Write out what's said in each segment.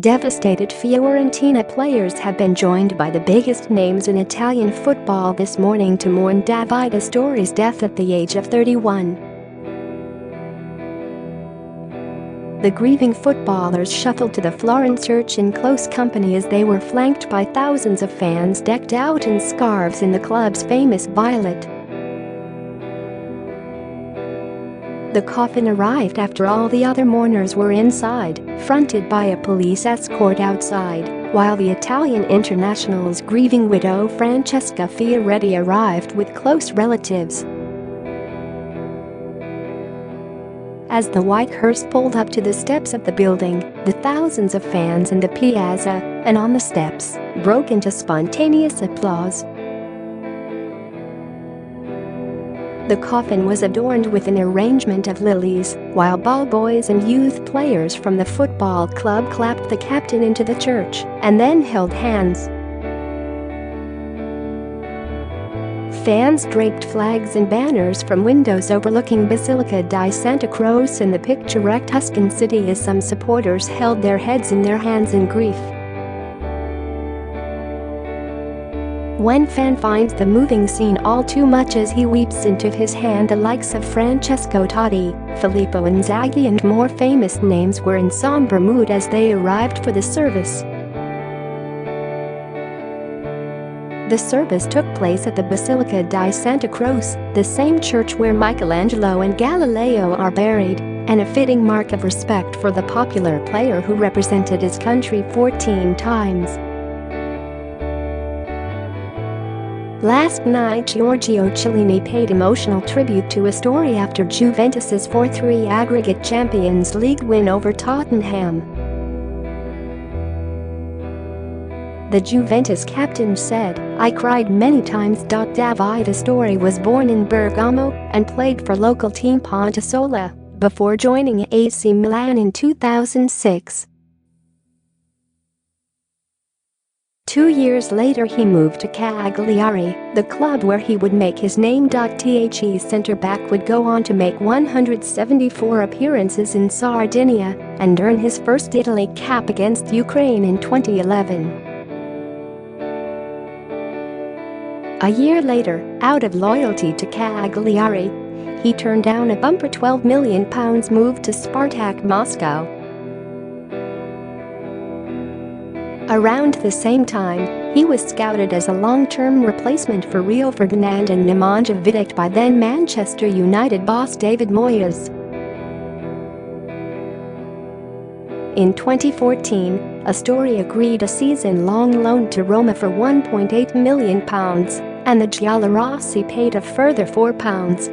Devastated Fiorentina players have been joined by the biggest names in Italian football this morning to mourn Davide Astori's death at the age of 31. The grieving footballers shuffled to the Florence church in close company as they were flanked by thousands of fans decked out in scarves in the club's famous violet. The coffin arrived after all the other mourners were inside, fronted by a police escort outside, while the Italian international's grieving widow Francesca Fioretti arrived with close relatives. As the white hearse pulled up to the steps of the building, the thousands of fans in the piazza and on the steps broke into spontaneous applause. The coffin was adorned with an arrangement of lilies, while ball boys and youth players from the football club clapped the captain into the church and then held hands. Fans draped flags and banners from windows overlooking Basilica di Santa Croce in the picturesque Tuscan city as some supporters held their heads in their hands in grief. One fan finds the moving scene all too much as he weeps into his hand. The likes of Francesco Totti, Filippo Inzaghi and more famous names were in somber mood as they arrived for the service. The service took place at the Basilica di Santa Croce, the same church where Michelangelo and Galileo are buried, and a fitting mark of respect for the popular player who represented his country 14 times. Last night Giorgio Chiellini paid emotional tribute to Astori after Juventus's 4-3 aggregate Champions League win over Tottenham. The Juventus captain said, "I cried many times." Davide Astori was born in Bergamo and played for local team Pontesola before joining AC Milan in 2006. 2 years later he moved to Cagliari, the club where he would make his name. The centre-back would go on to make 174 appearances in Sardinia and earn his first Italy cap against Ukraine in 2011. A year later, out of loyalty to Cagliari, he turned down a bumper £12 million move to Spartak Moscow. Around the same time, he was scouted as a long-term replacement for Rio Ferdinand and name.The by then Manchester United boss David Moyes. In 2014, Astori agreed a season-long loan to Roma for £1.8 million, and the Giallorossi paid a further £4.5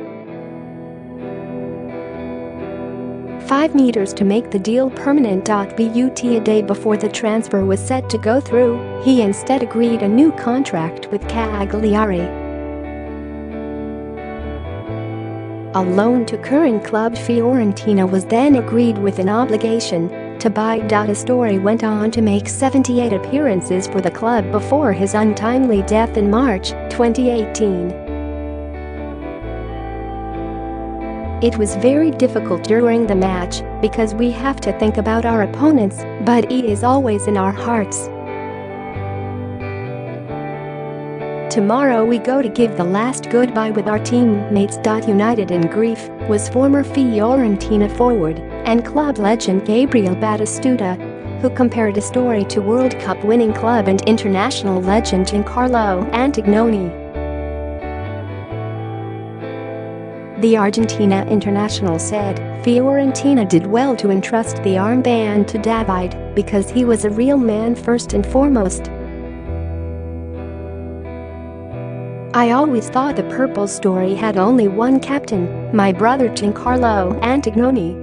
million to make the deal permanent.But a day before the transfer was set to go through, he instead agreed a new contract with Cagliari. A loan to current club Fiorentina was then agreed with an obligation to buy. Astori went on to make 78 appearances for the club before his untimely death in March 2018. It was very difficult during the match because we have to think about our opponents, but he is always in our hearts. Tomorrow we go to give the last goodbye with our teammates. United in grief was former Fiorentina forward and club legend Gabriel Batistuta, who compared Astori to World Cup winning club and international legend Giancarlo Antognoni. The Argentina international said, "Fiorentina did well to entrust the armband to Davide because he was a real man first and foremost. I always thought the purple story had only one captain, my brother Giancarlo Antognoni."